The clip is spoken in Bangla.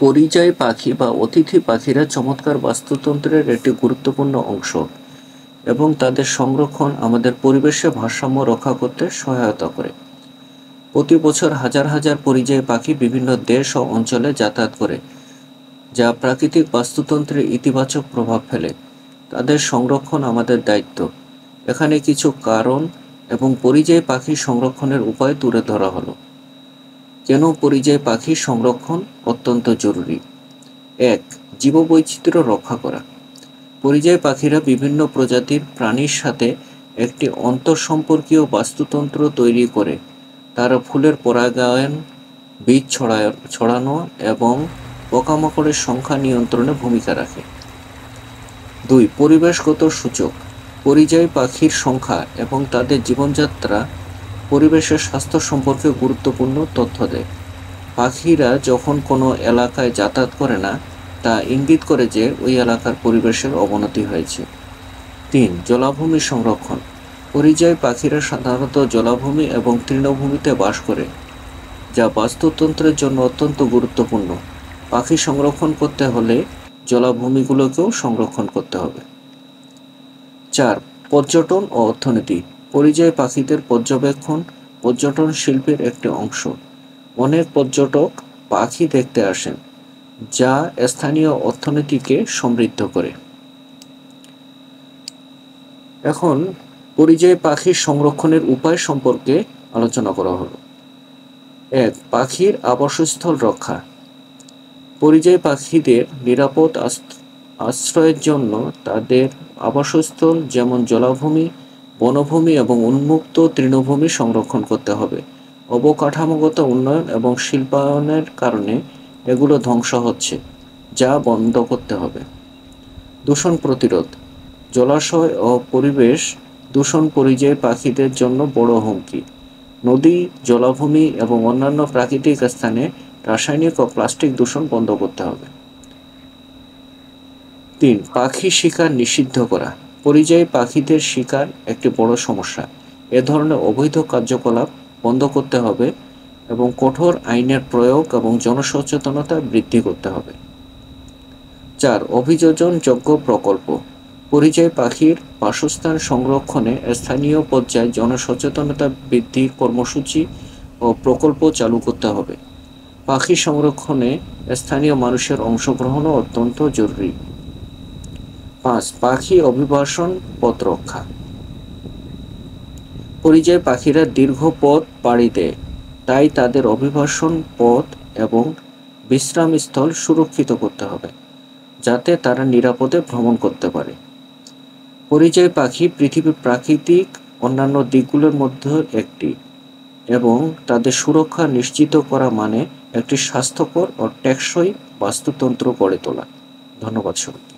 পরিযায়ী পাখি বা অতিথি পাখিরা চমৎকার বাস্তুতন্ত্রের একটি গুরুত্বপূর্ণ অংশ এবং তাদের সংরক্ষণ আমাদের পরিবেশে ভারসাম্য রক্ষা করতে সহায়তা করে। প্রতি বছর হাজার হাজার পরিযায়ী পাখি বিভিন্ন দেশ ও অঞ্চলে যাতায়াত করে, যা প্রাকৃতিক বাস্তুতন্ত্রে ইতিবাচক প্রভাব ফেলে। তাদের সংরক্ষণ আমাদের দায়িত্ব। এখানে কিছু কারণ এবং পরিযায়ী পাখি সংরক্ষণের উপায় তুলে ধরা হলো। কেন পরিযায়ী পাখি সংরক্ষণ অত্যন্ত জরুরি? ১. জীববৈচিত্র্য রক্ষা করা। পরিযায়ী পাখিরা বিভিন্ন প্রজাতির প্রাণীর সাথে একটি আন্তঃসম্পর্কীয় বাস্তুতন্ত্র তৈরি করে। তারা ফুলের পরাগায়ন, বীজ ছড়ানো এবং পোকামাকড়ের সংখ্যা নিয়ন্ত্রণে ভূমিকা রাখে। ২. পরিবেশগত সূচক। পরিযায়ী পাখির সংখ্যা এবং তাদের জীবনযাত্রা পরিবেশের স্বাস্থ্য সম্পর্কে গুরুত্বপূর্ণ তথ্য দেয়। পাখিরা যখন কোনো এলাকায় যাতায়াত করে না, তা ইঙ্গিত করে যে ওই এলাকার পরিবেশের অবনতি হয়েছে। ৩. জলাভূমি সংরক্ষণ। পরিযায়ী পাখিরা সাধারণত জলাভূমি এবং তৃণভূমিতে বাস করে, যা বাস্তুতন্ত্রের জন্য অত্যন্ত গুরুত্বপূর্ণ। পাখি সংরক্ষণ করতে হলে জলাভূমিগুলোকেও সংরক্ষণ করতে হবে। ৪. পর্যটন ও অর্থনীতি। পরিযায়ী পাখিদের পর্যটন শিল্পের একটি অংশ। অনেক পর্যটক পাখি দেখতে আসেন, যা স্থানীয় অর্থনীতিকে সমৃদ্ধ করে। এখন পরিযায়ী পাখির সংরক্ষণের উপায় সম্পর্কে আলোচনা করা হলো। ১. পাখির আবাসস্থল রক্ষা। পরিযায়ী পাখিদের নিরাপদ আশ্রয়ের জন্য তাদের আবাসস্থল যেমন জলাভূমি, বনভূমি এবং উন্মুক্ত তৃণভূমি সংরক্ষণ করতে হবে। অবকাঠামোগত উন্নয়ন এবং শিল্পায়নের কারণে এগুলো ধ্বংস হচ্ছে, যা বন্ধ করতে হবে। দূষণ প্রতিরোধ। জলাশয় ও পরিবেশ দূষণ পরিযায়ী পাখিদের জন্য বড় হুমকি। নদী, জলাভূমি এবং অন্যান্য প্রাকৃতিক স্থানে রাসায়নিক ও প্লাস্টিক দূষণ বন্ধ করতে হবে। ৩. পাখি শিকার নিষিদ্ধ করা। পরিযায়ী পাখিদের শিকার একটি বড় সমস্যা। এ ধরনের অবৈধ কার্যকলাপ বন্ধ করতে হবে এবং কঠোর আইনের প্রয়োগ এবং জনসচেতনতা বৃদ্ধি করতে হবে। ৪. অভিযোজনযোগ্য প্রকল্প। পরিযায়ী পাখির বাসস্থান সংরক্ষণে স্থানীয় পর্যায়ে জনসচেতনতা বৃদ্ধি কর্মসূচি ও প্রকল্প চালু করতে হবে। পাখি সংরক্ষণে স্থানীয় মানুষের অংশগ্রহণও অত্যন্ত জরুরি। ৫. পাখি অভিবাসন পথ রক্ষা। পরিযায়ী পাখিরা দীর্ঘ পথ পাড়ি দেয়, তাই তাদের অভিবাসন পথ এবং বিশ্রামস্থল সুরক্ষিত করতে হবে, যাতে তারা নিরাপদে ভ্রমণ করতে পারে। পরিযায়ী পাখি পৃথিবীর প্রাকৃতিক অন্যান্য দিকগুলোর মধ্যে একটি, এবং তাদের সুরক্ষা নিশ্চিত করা মানে একটি স্বাস্থ্যকর ও টেকসই বাস্তুতন্ত্র গড়ে তোলা। ধন্যবাদ সবাইকে।